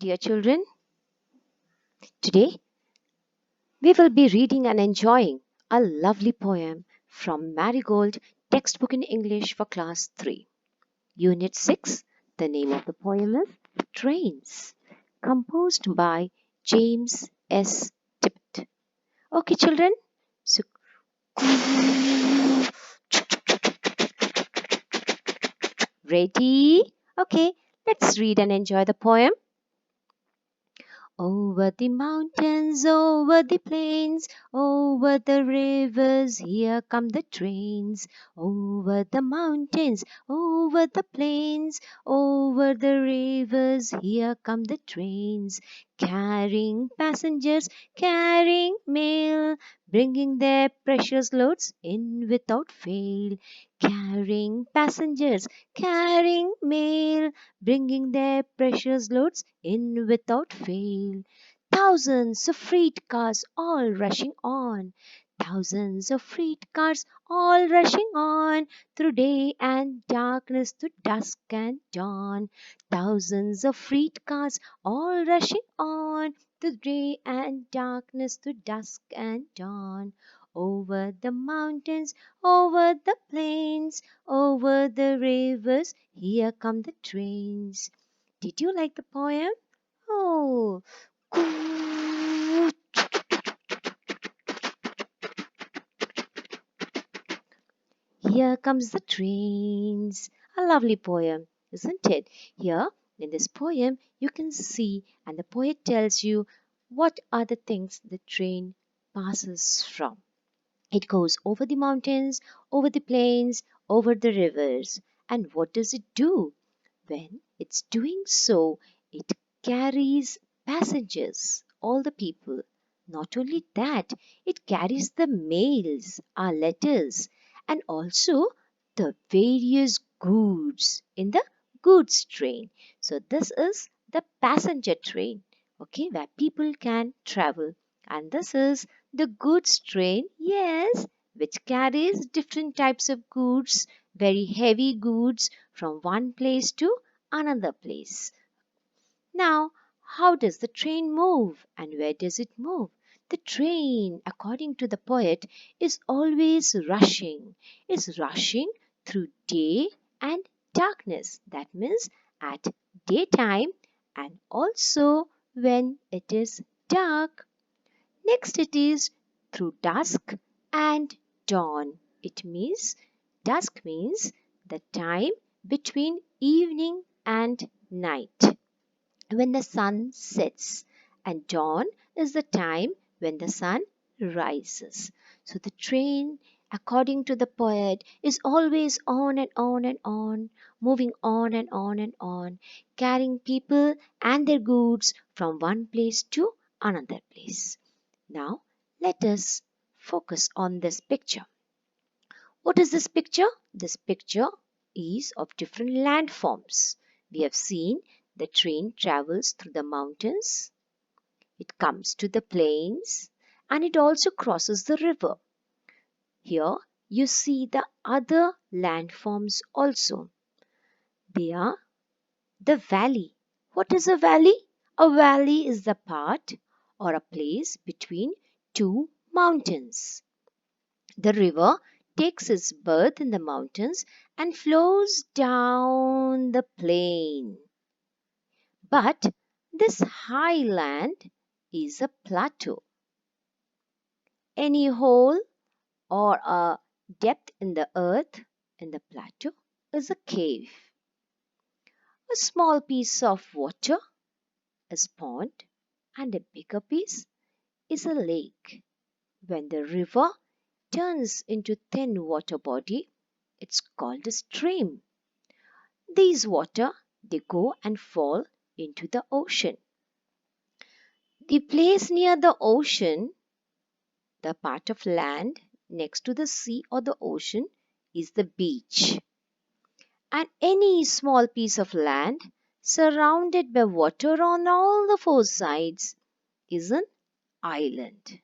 dear children. Today we will be reading and enjoying a lovely poem from Marigold textbook in English for class 3. Unit 6. The name of the poem is Trains, composed by James S. Tippett. Okay, children. So, ready? Okay, let's read and enjoy the poem. Over the mountains, over the plains, over the rivers, here come the trains. Over the mountains, over the plains, over the rivers, here come the trains. Carrying passengers, carrying mail, bringing their precious loads in without fail. Carrying passengers, carrying mail, bringing their precious loads in without fail. Thousands of freight cars all rushing on, thousands of freight cars all rushing on, through day and darkness to dusk and dawn. Thousands of freight cars all rushing on, through day and darkness to dusk and dawn. Over the mountains, over the plains, over the rivers, here come the trains. Did you like the poem? Oh, good. Here comes the trains. A lovely poem, isn't it? Here in this poem, you can see, and the poet tells you what are the things the train passes from. It goes over the mountains, over the plains, over the rivers. And what does it do? When it's doing so, it carries passengers, all the people. Not only that, it carries the mails, our letters, and also the various goods in the goods train. So this is the passenger train, okay, where people can travel. And this is the goods train, yes, which carries different types of goods, very heavy goods from one place to another place. Now, how does the train move and where does it move? The train, according to the poet, is always rushing. It's rushing through day and darkness. That means at daytime and also when it is dark. Next, it is through dusk and dawn. It means dusk means the time between evening and night when the sun sets, and dawn is the time when the sun rises. So the train, according to the poet, is always on and on and on, moving on and on and on, carrying people and their goods from one place to another place. Now, let us focus on this picture. What is this picture? This picture is of different landforms. We have seen the train travels through the mountains, it comes to the plains, and it also crosses the river. Here you see the other landforms also. They are the valley. What is a valley? A valley is the part or a place between two mountains. The river takes its birth in the mountains and flows down the plain. But this highland is a plateau. Any hole or a depth in the earth in the plateau is a cave. A small piece of water is pond and a bigger piece is a lake. When the river turns into thin water body, it's called a stream. These water, they go and fall into the ocean. The place near the ocean, the part of land next to the sea or the ocean, is the beach. And any small piece of land surrounded by water on all the four sides is an island.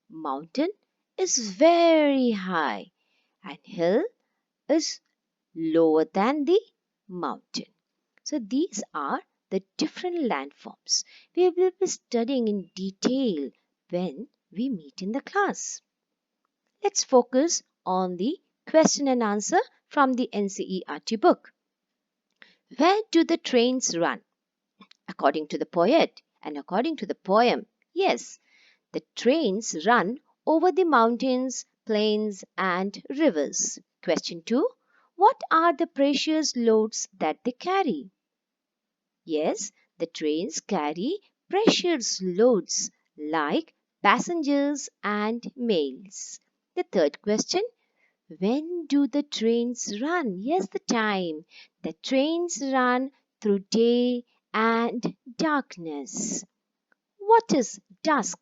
Mountain is very high and hill is lower than the mountain. So these are the different landforms. We will be studying in detail when we meet in the class. Let's focus on the question and answer from the NCERT book. Where do the trains run? According to the poet and according to the poem, yes, the trains run over the mountains, plains, and rivers. Question 2. What are the precious loads that they carry? Yes, the trains carry precious loads like passengers and mails. The third question. When do the trains run? Yes, the time. The trains run through day and darkness. What is dusk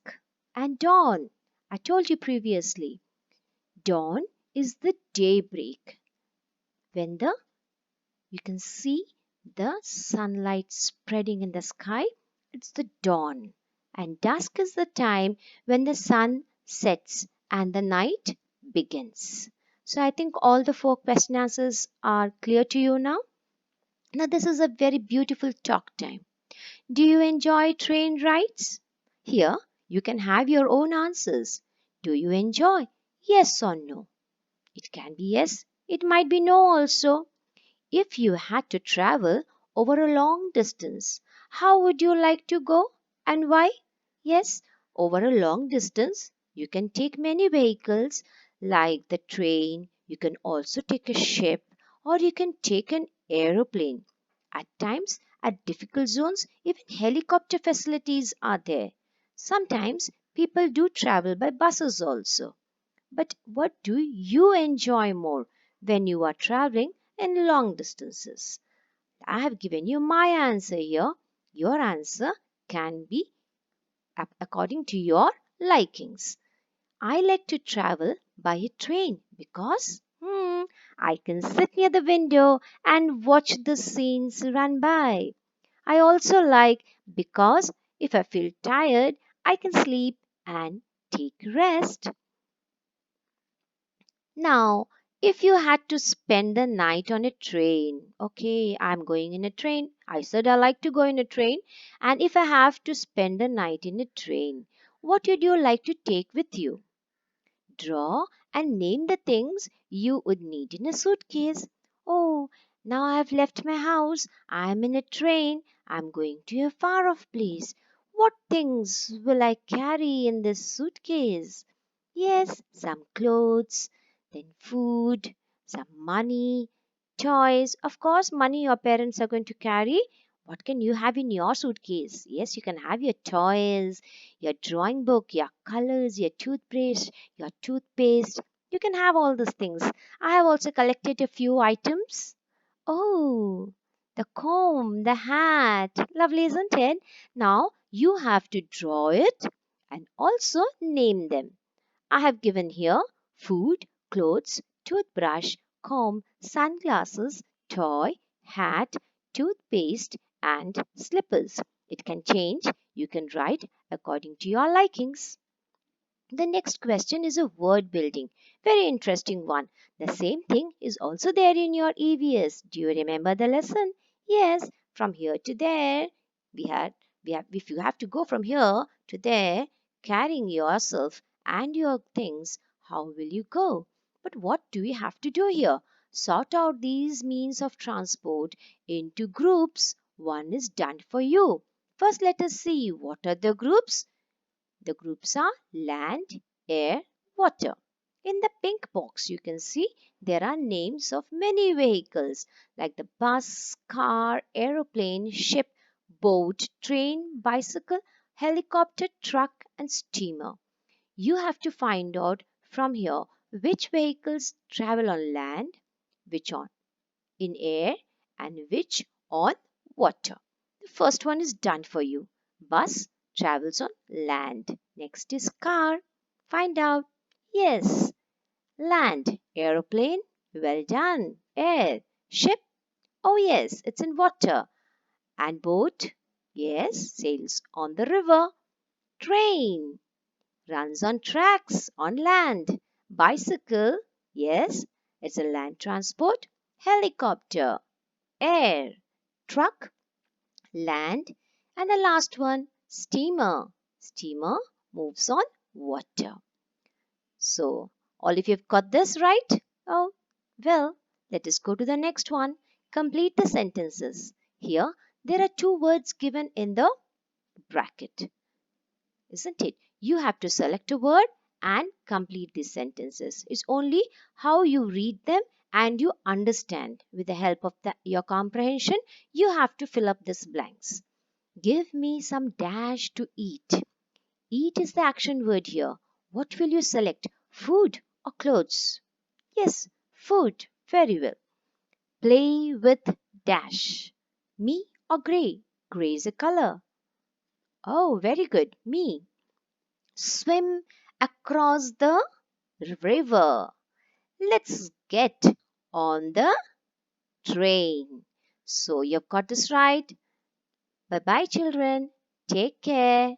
and dawn? I told you previously. Dawn is the daybreak. When you can see the sunlight spreading in the sky, it's the dawn. And dusk is the time when the sun sets and the night begins. So I think all the four question answers are clear to you now. Now this is a very beautiful talk time. Do you enjoy train rides? Here you can have your own answers. Do you enjoy? Yes or no? It can be yes, it might be no also. If you had to travel over a long distance, how would you like to go and why? Yes, over a long distance, you can take many vehicles like the train, you can also take a ship, or you can take an aeroplane. At times, at difficult zones, even helicopter facilities are there. Sometimes people do travel by buses also. But what do you enjoy more when you are traveling in long distances? I have given you my answer here. Your answer can be according to your likings. I like to travel by a train because I can sit near the window and watch the scenes run by. I also like because if I feel tired, I can sleep and take rest. Now, if you had to spend the night on a train, okay, I'm going in a train. I said I like to go in a train. And if I have to spend the night in a train, what would you like to take with you? Draw and name the things you would need in a suitcase. Oh, now I've left my house. I'm in a train. I'm going to a far off place. What things will I carry in this suitcase? Yes, some clothes, then food, some money, toys. Of course, money your parents are going to carry. What can you have in your suitcase? Yes, you can have your toys, your drawing book, your colors, your toothbrush, your toothpaste. You can have all these things. I have also collected a few items. Oh, the comb, the hat. Lovely, isn't it? Now you have to draw it and also name them. I have given here food, clothes, toothbrush, comb, sunglasses, toy, hat, toothpaste, and slippers. It can change. You can write according to your likings. The next question is a word building. Very interesting one. The same thing is also there in your EVS. Do you remember the lesson? Yes, from here to there. If you have to go from here to there, carrying yourself and your things, how will you go? But what do we have to do here? Sort out these means of transport into groups. One is done for you. First, let us see what are the groups. The groups are land, air, water. In the pink box, you can see there are names of many vehicles like the bus, car, aeroplane, ship, boat, train, bicycle, helicopter, truck, and steamer. You have to find out from here which vehicles travel on land, which on in air, and which on water. The first one is done for you. Bus travels on land. Next is car. Find out. Yes. Land. Aeroplane. Well done. Air. Ship. Oh yes, it's in water. And boat. Yes, sails on the river. Train. Runs on tracks on land. Bicycle. Yes, it's a land transport. Helicopter. Air. Truck land, and the last one, steamer. Steamer moves on water. So, all of you have got this right? Oh, well, let us go to the next one. Complete the sentences. Here, there are two words given in the bracket, isn't it? You have to select a word and complete these sentences. It's only how you read them and you understand. With the help of your comprehension, you have to fill up these blanks. Give me some dash to eat. Eat is the action word here. What will you select? Food or clothes? Yes, food. Very well. Play with dash. Me or grey? Grey is a color. Oh, very good. Me. Swim across the river. Let's get on the train. So you've got this right. Bye bye, children. Take care.